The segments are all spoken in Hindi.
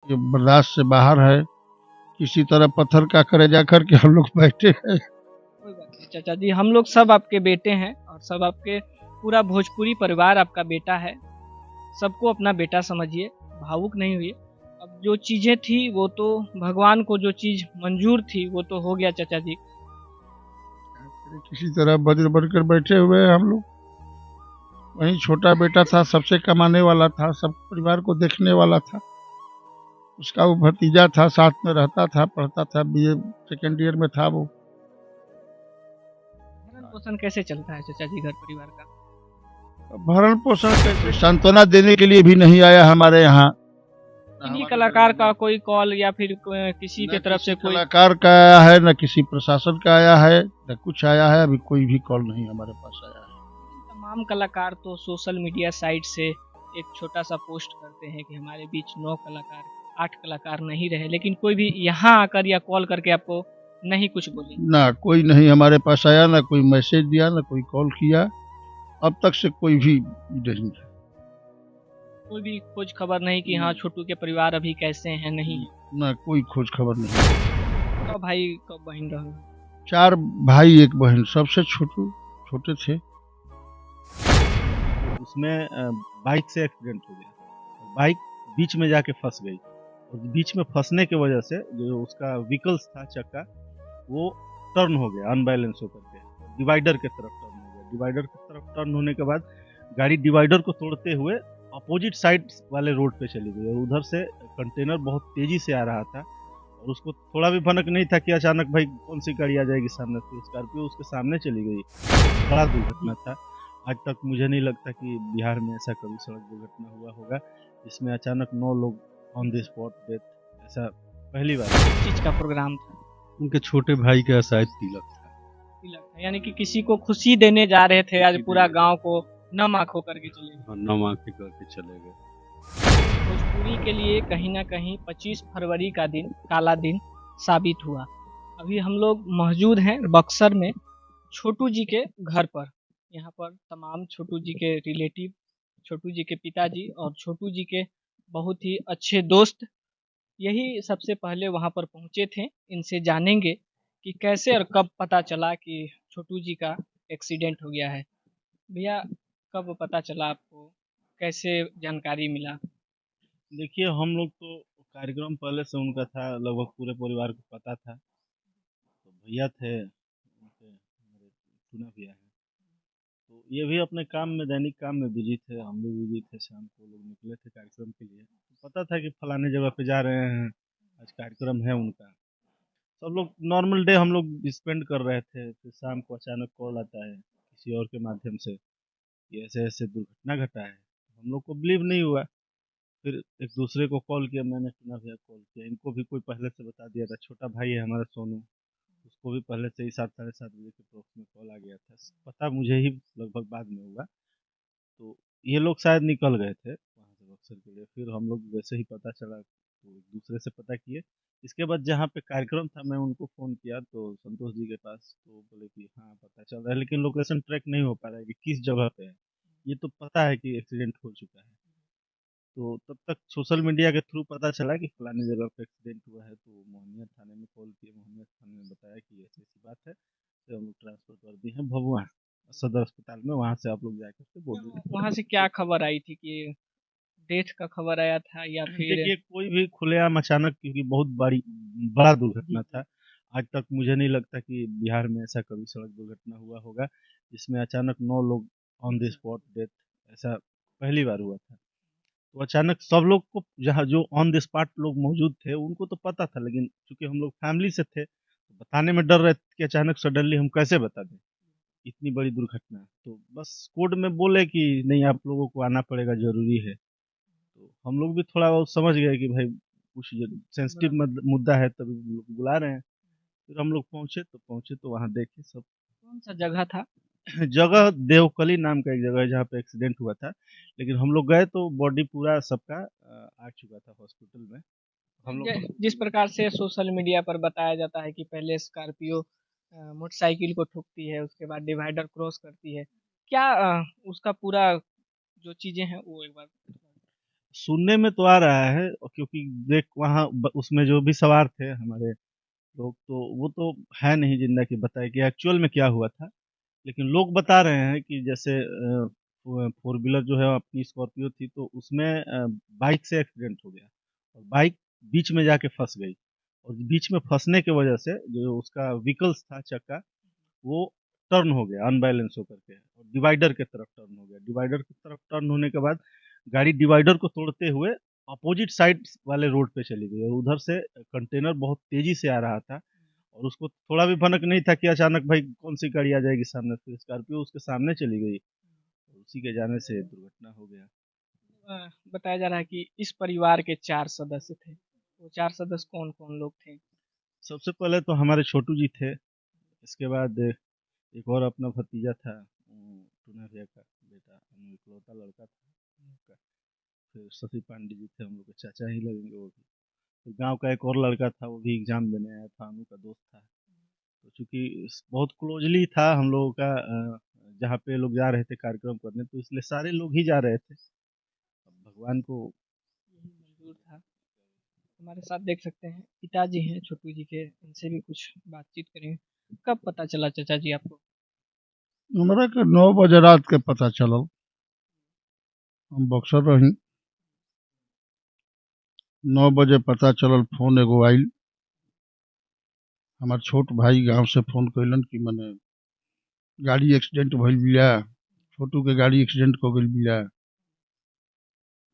ये बर्दाश्त से बाहर है। किसी तरह पत्थर का कलेजा करके हम लोग बैठे हैं। कोई बात नहीं चाचा जी, हम लोग सब आपके बेटे हैं और सब आपके पूरा भोजपुरी परिवार आपका बेटा है। सबको अपना बेटा समझिए, भावुक नहीं हुई। अब जो चीज़ें थी वो तो भगवान को जो चीज़ मंजूर थी वो तो हो गया चाचा जी। किसी तरह बजर बनकर बैठे हुए हैं हम लोग। वहीं छोटा बेटा था, सबसे कमाने वाला था, सब परिवार को देखने वाला था। उसका वो भतीजा था, साथ में रहता था, पढ़ता था, बीए सेकेंड ईयर में था वो। भरण पोषण कैसे चलता है चाचा जी घर परिवार का? भरण पोषण कैसे, सांत्वना देने के लिए भी नहीं आया हमारे यहाँ। किन्हीं कलाकार का कोई कॉल या फिर किसी के तरफ से कोई कलाकार का आया है, न किसी प्रशासन का आया है, न कुछ आया है। अभी कोई भी कॉल नहीं हमारे पास आया है। तमाम कलाकार तो सोशल मीडिया साइट से एक छोटा सा पोस्ट करते हैं कि हमारे बीच 9 कलाकार 8 कलाकार नहीं रहे, लेकिन कोई भी यहाँ आकर या कॉल करके आपको नहीं कुछ बोले? ना कोई नहीं हमारे पास आया, ना कोई मैसेज दिया, ना कोई कॉल किया। अब तक से कोई भी नहीं है। कोई भी खोज खबर नहीं कि हाँ छोटू के परिवार अभी कैसे हैं? नहीं ना कोई खोज खबर नहीं। कब भाई कब बहन रहो? 4 भाई 1 बहन, सबसे छोटे थे। उसमें बाइक से एक्सीडेंट हो गया। बाइक बीच में जाके फंस गई और बीच में फंसने की वजह से जो उसका व्हीकल्स था चक्का वो टर्न हो गया अनबैलेंस होकर के, डिवाइडर की तरफ टर्न हो गया। डिवाइडर की तरफ टर्न होने के बाद गाड़ी डिवाइडर को तोड़ते हुए अपोजिट साइड वाले रोड पे चली गई और उधर से कंटेनर बहुत तेजी से आ रहा था और उसको थोड़ा भी भनक नहीं था कि अचानक भाई कौन सी गाड़ी आ जाएगी सामने से। स्कॉर्पियो उसके सामने चली गई। बड़ा दुर्घटना था। आज तक मुझे नहीं लगता कि बिहार में ऐसा कभी सड़क दुर्घटना हुआ होगा जिसमें अचानक 9 लोग ऑन द स्पॉट डेथ, ऐसा पहली बार। किस चीज का प्रोग्राम था? उनके छोटे भाई का शायद तिलक था। तिलक था, यानी कि किसी को खुशी देने जा रहे थे। आज पूरा गांव को नम आंखों करके चले गए। और नम आंखें करके चले गए। भोजपुरी के लिए कहीं ना कहीं 25 फरवरी का दिन काला दिन साबित हुआ। अभी हम लोग मौजूद हैं बक्सर में छोटू जी के घर पर। यहाँ पर तमाम छोटू जी के रिलेटिव, छोटू जी के पिताजी और छोटू जी के बहुत ही अच्छे दोस्त यही सबसे पहले वहाँ पर पहुँचे थे। इनसे जानेंगे कि कैसे और कब पता चला कि छोटू जी का एक्सीडेंट हो गया है। भैया कब पता चला आपको, कैसे जानकारी मिला? देखिए हम लोग तो कार्यक्रम पहले से उनका था, लगभग पूरे परिवार को पता था। तो भैया थे उनके, हमारे टूना भैया हैं, तो ये भी अपने काम में, दैनिक काम में बिजी थे, हम भी बिजी थे। शाम को लोग निकले थे कार्यक्रम के लिए, तो पता था कि फलाने जगह पे जा रहे हैं, आज कार्यक्रम है उनका। सब लोग नॉर्मल डे हम लोग स्पेंड कर रहे थे, फिर शाम को अचानक कॉल आता है किसी और के माध्यम से कि ऐसे ऐसे दुर्घटना घटा है। हम लोग को बिलीव नहीं हुआ। फिर एक दूसरे को कॉल किया, मैंने टूना भैया कॉल किया, इनको भी कोई पहले से बता दिया था। छोटा भाई है हमारा सोनू, उसको भी पहले से ही 7 साढ़े 7 बजे के अप्रोक्स में कॉल आ गया था। पता मुझे ही लगभग बाद में हुआ। तो ये लोग शायद निकल गए थे वहाँ से बक्सर के लिए। फिर हम लोग वैसे ही पता चला तो एक दूसरे से पता किए। इसके बाद जहाँ पे कार्यक्रम था मैं उनको फ़ोन किया तो संतोष जी के पास, तो बोले कि हाँ पता चल रहा है, लेकिन लोकेशन ट्रैक नहीं हो पा रहा है कि किस जगह पे है। ये तो पता है कि एक्सीडेंट हो चुका है। तो तब तक सोशल मीडिया के थ्रू पता चला कि फलानी जगह पे एक्सीडेंट हुआ है। तो मोहनिया थाने में कॉल किए, मोहनिया थाने में बताया कि ऐसी ऐसी बात है, तो हम लोग ट्रांसफर कर दिए हैं भभुआ सदर अस्पताल में, वहाँ से आप लोग जाकर के बोलिए। वहाँ से क्या खबर आई थी कि डेथ का खबर आया था या फिर? देखिए कोई भी खुलेआम अचानक, क्योंकि बहुत बड़ा दुर्घटना था। आज तक मुझे नहीं लगता कि बिहार में ऐसा कभी सड़क दुर्घटना हुआ होगा जिसमें अचानक 9 लोग ऑन द स्पॉट डेथ, ऐसा पहली बार हुआ था। तो अचानक सब लोग को, जहाँ जो ऑन द स्पॉट लोग मौजूद थे उनको तो पता था, लेकिन चूंकि हम लोग फैमिली से थे तो बताने में डर रहे थे कि अचानक सडनली हम कैसे बता दें इतनी बड़ी दुर्घटना। तो बस कोर्ट में बोले कि नहीं आप लोगों को आना पड़ेगा, जरूरी है। तो हम लोग भी थोड़ा बहुत समझ गए कि भाई कुछ सेंसिटिव मुद्दा है, तभी लोग बुला रहे हैं। फिर हम लोग पहुंचे तो वहाँ देखे सब। कौन सा जगह था? जगह देवकली नाम का एक जगह है जहाँ पे एक्सीडेंट हुआ था, लेकिन हम लोग गए तो बॉडी पूरा सबका आ चुका था हॉस्पिटल में। हम लोग जिस प्रकार से सोशल मीडिया पर बताया जाता है कि पहले स्कॉर्पियो मोटरसाइकिल को ठुकती है, उसके बाद डिवाइडर क्रॉस करती है, क्या उसका पूरा जो चीजें हैं वो एक बार? सुनने में तो आ रहा है, और क्योंकि देख वहाँ उसमें जो भी सवार थे हमारे लोग, तो वो तो है नहीं जिंदा कि बताए कि एक्चुअल में क्या हुआ था। लेकिन लोग बता रहे हैं कि जैसे फोर व्हीलर जो है अपनी स्कॉर्पियो थी, तो उसमें बाइक से एक्सीडेंट हो गया और बाइक बीच में जाके फंस गई, और बीच में फंसने की वजह से जो उसका व्हीकल्स था चक्का, वो टर्न हो गया अनबैलेंस होकर के, और डिवाइडर के तरफ टर्न हो गया। डिवाइडर की तरफ टर्न होने के बाद गाड़ी डिवाइडर को तोड़ते हुए अपोजिट साइड वाले रोड पे चली गई, और उधर से कंटेनर बहुत तेजी से आ रहा था, और उसको थोड़ा भी भनक नहीं था कि अचानक भाई कौन सी गाड़ी आ जाएगी सामने, तो स्कॉर्पियो उसके सामने चली गई, और उसी के जाने से दुर्घटना हो गया। बताया जा रहा है कि इस परिवार के 4 सदस्य थे। वो 4 सदस्य कौन-कौन लोग थे? सबसे पहले तो हमारे छोटू जी थे, इसके बाद एक और अपना भतीजा था, टूना भैया का बेटा, इकलौता लड़का था उनका। फिर शशि पांडे जी थे, हम लोग के चाचा ही लगेंगे वो भी। फिर गांव का एक और लड़का था, वो भी एग्जाम देने आया था, अनु का दोस्त था। तो चूंकि बहुत क्लोजली था हम लोगों का, जहाँ पे लोग जा रहे थे कार्यक्रम करने, तो इसलिए सारे लोग ही जा रहे थे। अब भगवान को यही मंजूर था। हमारे साथ देख सकते हैं पिताजी हैं छोटू जी के, इनसे भी कुछ बातचीत करेंगे। कब पता चला चाचा जी आपको? हमरा के 9 बजे रात के पता चलल। हम बक्सर रही। 9 बजे पता चलल, फोन एगो आइल। हमार छोट भाई गांव से फोन कैलन कि मने गाड़ी एक्सीडेंट भइल बिया, छोटू के गाड़ी एक्सीडेंट हो गइल बिया।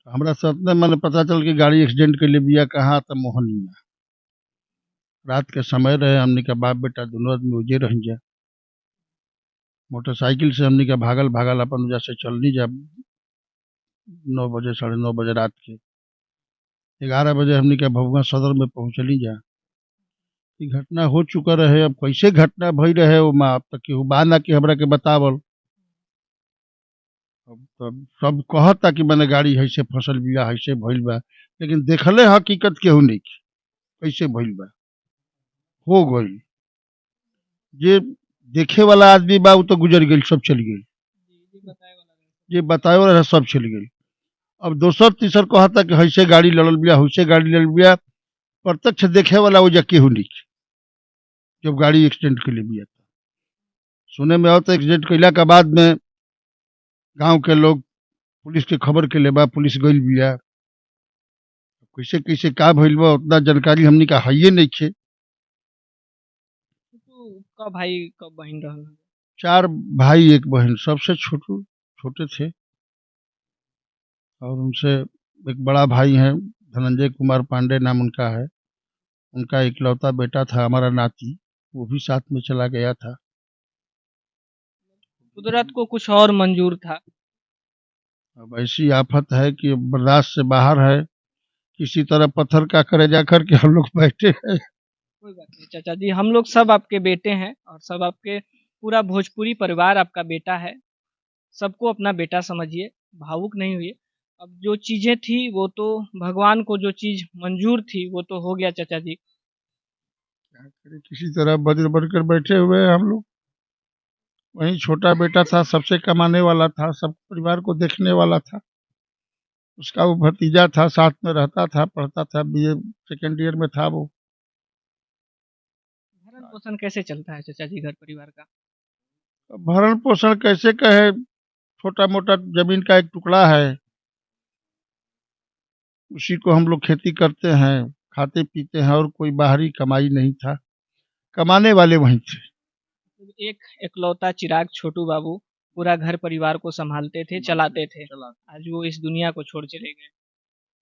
हमरा से अपने मने पता चल कि गाड़ी एक्सीडेंट कैले बिया कहाँ, त मोहनिया। रात के समय रहे, हमनी के बाप बेटा दोनों आदमी उजे रही जा। मोटरसाइकिल से हमनी के भागल भागल अपन वजह से चलनी जा। 9 बजे 9:30 बजे रात के 11 बजे हमनी के भभुआ सदर में पहुंचली जा। ई घटना हो चुका रहे, अब कैसे घटना भई रहे वो माँ, अब तक केहू बा ना कि हमरा के बतावल। अब तो सब कहता कि मैंने गाड़ी ऐसे फसल बिया, ऐसे भइल बा, लेकिन देखले हकीकत केहू नहीं के, कैसे भइल बा, हो गई। जे देखे वाला आदमी बा उ तो गुजर गइल, सब चल गइल। जी बताए वाला रहे। जे बताए वाला रहे सब चल गइल। अब दोसर तीसर कहता कि ऐसे गाड़ी लड़ल बिया, वैसे गाड़ी लड़ल बिया, प्रत्यक्ष देखे वाला वो केहू नहीं के, जब गाड़ी एक्सीडेंट कैले बिया। सुने में आवता एक्सीडेंट कैला के बाद में गांव के लोग पुलिस के खबर के बा, पुलिस गइल बिया। कैसे कैसे का भइल बा उतना जानकारी हमनी का हइये नइखे। छोटू का भाई का बहन रहल? 4 भाई 1 बहन, सबसे छोटे थे। और उनसे एक बड़ा भाई हैं, धनंजय कुमार पांडे नाम उनका है। उनका इकलौता बेटा था हमारा नाती, वो भी साथ में चला गया था। कुदरत को कुछ और मंजूर था। अब ऐसी आफत है कि बर्दाश्त से बाहर है। किसी तरह पत्थर का करे जा कर के हम लोग बैठे हैं। कोई बात नहीं चाचा जी, हम लोग सब आपके बेटे हैं और सब आपके पूरा भोजपुरी परिवार आपका बेटा है। सबको अपना बेटा समझिए, भावुक नहीं हुई। अब जो चीजें थी वो तो भगवान को जो चीज मंजूर थी वो तो हो गया चाचा जी। क्या करें, किसी तरह बजर बनकर बैठे हुए हैं हम लोग। वही छोटा बेटा था, सबसे कमाने वाला था, सब परिवार को देखने वाला था। उसका वो भतीजा था, साथ में रहता था, पढ़ता था, बीए सेकेंड ईयर में था वो। भरण पोषण कैसे चलता है चाचा जी घर परिवार का? अब भरण पोषण कैसे कहे, छोटा मोटा जमीन का एक टुकड़ा है, उसी को हम लोग खेती करते हैं, खाते पीते हैं, और कोई बाहरी कमाई नहीं था। कमाने वाले वहीं थे। एक इकलौता चिराग छोटू बाबू पूरा घर परिवार को संभालते थे, चलाते थे। आज वो इस दुनिया को छोड़ चले गए।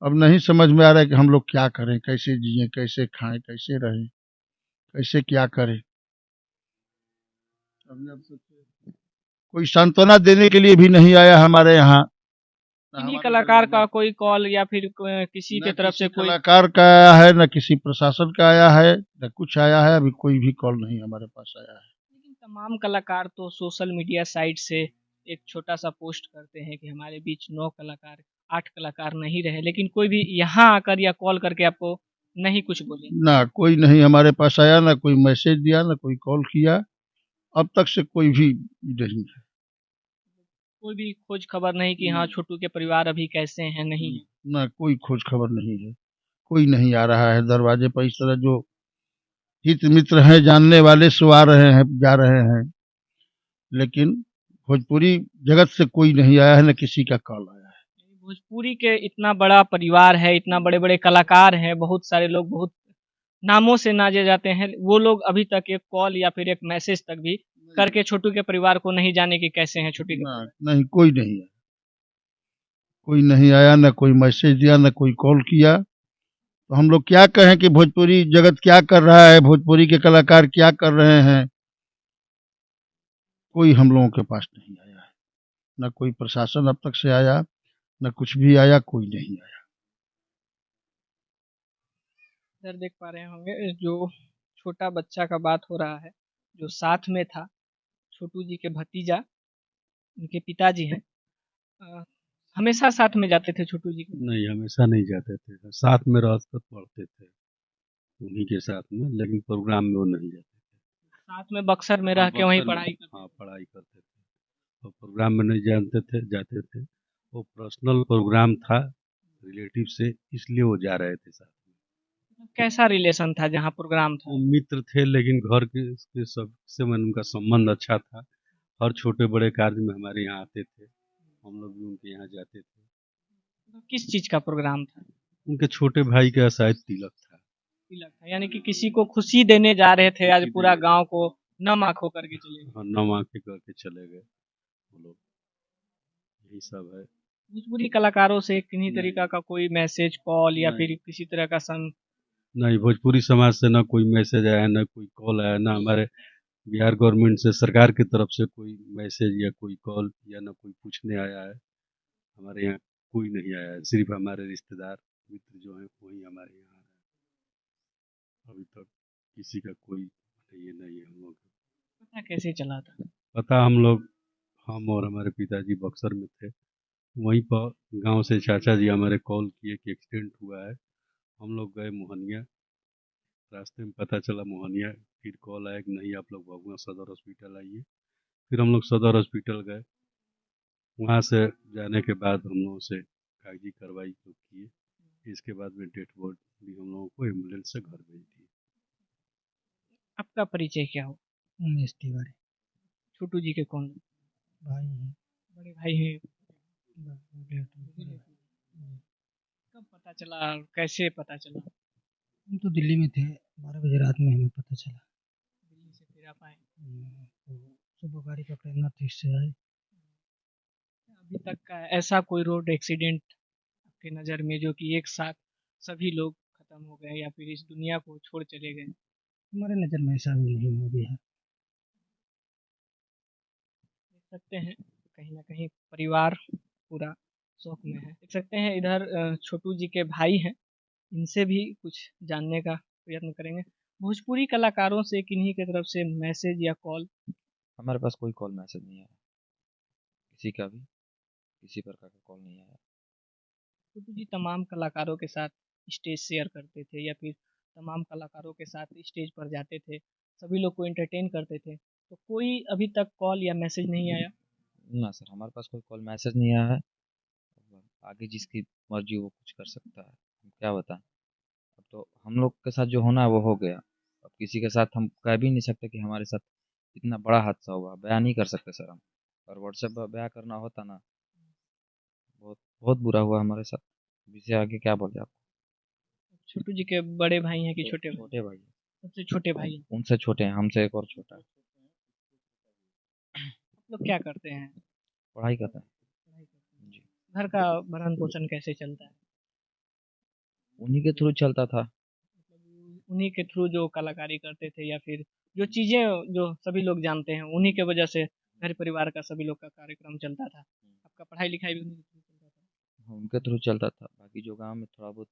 अब नहीं समझ में आ रहा है कि हम लोग क्या करें, कैसे जिए, कैसे खाएं, कैसे रहें, कैसे क्या करें। कोई सांत्वना देने के लिए भी नहीं आया हमारे यहाँ। किन्हीं कलाकार का कोई कॉल या फिर किसी न के तरफ किसी से कोई? कलाकार का आया है, न किसी प्रशासन का आया है, न कुछ आया है। अभी कोई भी कॉल नहीं हमारे पास आया है। लेकिन तमाम कलाकार तो सोशल मीडिया साइट से एक छोटा सा पोस्ट करते हैं कि हमारे बीच 9 कलाकार 8 कलाकार नहीं रहे, लेकिन कोई भी यहाँ आकर या कॉल करके आपको नहीं कुछ बोले? ना कोई नहीं हमारे पास आया, ना कोई मैसेज दिया, ना कोई कॉल किया। अब तक से कोई भी नहीं है। कोई भी खोज खबर नहीं कि हाँ छोटू के परिवार अभी कैसे हैं, नहीं है? ना कोई खोज खबर नहीं है, कोई नहीं आ रहा है दरवाजे पर। इस तरह जो हित मित्र हैं, जानने वाले, सो आ रहे हैं, जा रहे हैं, लेकिन भोजपुरी जगत से कोई नहीं आया है, न किसी का कॉल आया है। भोजपुरी के इतना बड़ा परिवार है, इतना बड़े-बड़े कलाकार हैं, बहुत सारे लोग बहुत नामों से नाजे जाते हैं, वो लोग अभी तक एक कॉल या फिर एक मैसेज तक भी करके छोटू के परिवार को नहीं जाने कि कैसे हैं छोटू के। ना, नहीं, कोई नहीं आया, कोई नहीं आया, न कोई मैसेज दिया, न कोई कॉल किया। तो हम लोग क्या कहें कि भोजपुरी जगत क्या कर रहा है, भोजपुरी के कलाकार क्या कर रहे हैं, कोई हम लोगों के पास नहीं आया है। न कोई प्रशासन अब तक से आया, न कुछ भी आया, कोई नहीं आया। इधर देख पा रहे होंगे जो छोटा बच्चा का बात हो रहा है, जो साथ में था, छोटू जी के भतीजा, उनके पिताजी हैं। हमेशा साथ में जाते थे छोटू जी के? नहीं, हमेशा नहीं जाते थे, साथ में रह कर पढ़ते थे उन्हीं के साथ में, लेकिन प्रोग्राम में वो नहीं जाते थे। साथ में बक्सर में रह के वहीं पढ़ाई करते? हाँ, पढ़ाई करते थे, और प्रोग्राम में नहीं जानते थे, जाते थे। वो पर्सनल प्रोग्राम था रिलेटिव से, इसलिए वो जा रहे थे साथ में। कैसा रिलेशन था जहाँ प्रोग्राम था? वो मित्र थे, लेकिन घर के सबसे मन उनका संबंध अच्छा था। हर छोटे बड़े कार्य में हमारे यहाँ आते थे, हम लोग भी उनके यहाँ जाते थे। किस चीज का प्रोग्राम था? उनके छोटे भाई का शायद तिलक था। तिलक था, यानी कि किसी को खुशी देने जा रहे थे, आज पूरा गांव को नम आंखों करके चले गए। हाँ, नम आंखें करके चले गए वो लोग, यही सब है। भोजपुरी कलाकारों से किन्हीं तरीका का कोई मैसेज, कॉल या फिर किसी तरह का नहीं, भोजपुरी समाज से ना कोई मैसेज आया, ना कोई कॉल आया, ना हमारे बिहार गवर्नमेंट से, सरकार की तरफ से कोई मैसेज या कोई कॉल या ना कोई पूछने आया है। हमारे यहाँ कोई नहीं आया है, सिर्फ हमारे रिश्तेदार मित्र जो हैं वही हमारे यहाँ है। अभी तक किसी का कोई ये नहीं है। हम लोग पता कैसे चला था? पता हम और हमारे पिताजी बक्सर में थे, वहीं पर गांव से चाचा जी हमारे कॉल किए कि एक्सीडेंट हुआ है। हम लोग गए मोहनिया, रास्ते में पता चला मोहनिया, फिर कॉल आया कि नहीं आप लोग भगवान सदर हॉस्पिटल आइए। फिर हम लोग सदर हॉस्पिटल गए, वहाँ से जाने के बाद हम लोगों से कागजी कार्रवाई तो किए। इसके बाद में डेड बॉडी हम लोगों को एम्बुलेंस से घर भेज दी। आपका परिचय क्या हो? उमेश तिवारी। छोटू जी के कौन भाई हैं। बड़े भाई हैं? हम कब पता चला, कैसे पता चला? तो दिल्ली में थे, 12 बजे रात में हमें पता चला। दिल्ली से फिर आप आए? तो सुबह गाड़ी पकड़े, नॉर्थ ईस्ट से आए। अभी तक का ऐसा कोई रोड एक्सीडेंट आपके नज़र में जो कि एक साथ सभी लोग खत्म हो गए या फिर इस दुनिया को छोड़ चले गए? हमारे नज़र में ऐसा भी नहीं हुआ बिहार। देख सकते हैं कहीं ना कहीं परिवार पूरा शोक में है। देख सकते हैं इधर छोटू जी के भाई हैं, इनसे भी कुछ जानने का प्रयत्न करेंगे। भोजपुरी कलाकारों से किन्हीं की तरफ से मैसेज या कॉल? हमारे पास कोई कॉल मैसेज नहीं आया, किसी का भी किसी प्रकार का कॉल नहीं आया। छोटू जी तमाम कलाकारों के साथ स्टेज शेयर करते थे या फिर तमाम कलाकारों के साथ स्टेज पर जाते थे, सभी लोग को एंटरटेन करते थे, तो कोई अभी तक कॉल या मैसेज नहीं आया? ना सर, हमारे पास कोई कॉल मैसेज नहीं आया है। आगे जिसकी मर्जी वो कुछ कर सकता है, हम क्या बताएं। अब तो हम लोग के साथ जो होना है वो हो गया, अब किसी के साथ हम कह भी नहीं सकते कि हमारे साथ इतना बड़ा हादसा हुआ, बयान नहीं कर सकते सर हम। और व्हाट्सएप पर बयान करना होता ना, बहुत बहुत बुरा हुआ हमारे साथ। इससे आगे क्या बोले आप? छोटू जी के बड़े भाई हैं कि छोटे भाई? छोटे भाई हैं। सबसे छोटे भाई हैं। उनसे छोटे हैं, हमसे एक और छोटा है। आप लोग क्या करते हैं? पढ़ाई करते हैं जी। घर का भरण पोषण कैसे चलता है? उन्हीं के थ्रू चलता था। उन्हीं के थ्रू जो कलाकारी करते थे या फिर जो चीज़ें जो सभी लोग जानते हैं उन्हीं के वजह से घर परिवार का सभी लोग का कार्यक्रम चलता था। आपका पढ़ाई लिखाई भी उन्हीं के थ्रू चलता था? उनके थ्रू चलता था, बाकी जो गांव में थोड़ा बहुत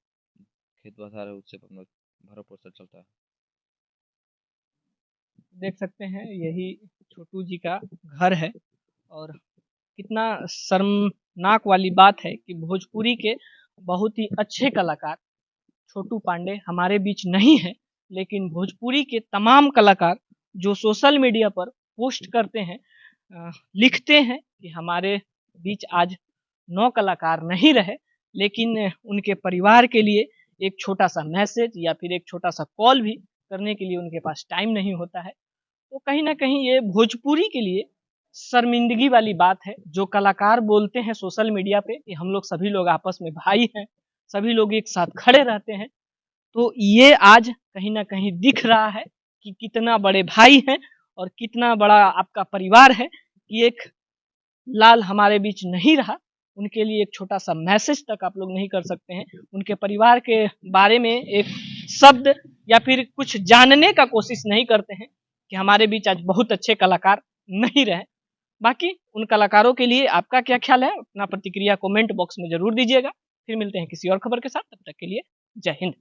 खेत बसार है उससे हम लोग भरा पोषण चलता है। देख सकते हैं यही छोटू जी का घर है और कितना शर्मनाक वाली बात है कि भोजपुरी के बहुत ही अच्छे कलाकार छोटू पांडे हमारे बीच नहीं है, लेकिन भोजपुरी के तमाम कलाकार जो सोशल मीडिया पर पोस्ट करते हैं, लिखते हैं कि हमारे बीच आज 9 कलाकार नहीं रहे, लेकिन उनके परिवार के लिए एक छोटा सा मैसेज या फिर एक छोटा सा कॉल भी करने के लिए उनके पास टाइम नहीं होता है। तो कहीं ना कहीं ये भोजपुरी के लिए शर्मिंदगी वाली बात है। जो कलाकार बोलते हैं सोशल मीडिया पे कि हम लोग सभी लोग आपस में भाई हैं, सभी लोग एक साथ खड़े रहते हैं, तो ये आज कहीं ना कहीं दिख रहा है कि कितना बड़े भाई हैं और कितना बड़ा आपका परिवार है कि एक लाल हमारे बीच नहीं रहा। उनके लिए एक छोटा सा मैसेज तक आप लोग नहीं कर सकते हैं, उनके परिवार के बारे में एक शब्द या फिर कुछ जानने का कोशिश नहीं करते हैं कि हमारे बीच आज बहुत अच्छे कलाकार नहीं रहे। बाकी उन कलाकारों के लिए आपका क्या ख्याल है, अपना प्रतिक्रिया कमेंट बॉक्स में जरूर दीजिएगा। फिर मिलते हैं किसी और खबर के साथ, तब तक के लिए जय हिंद।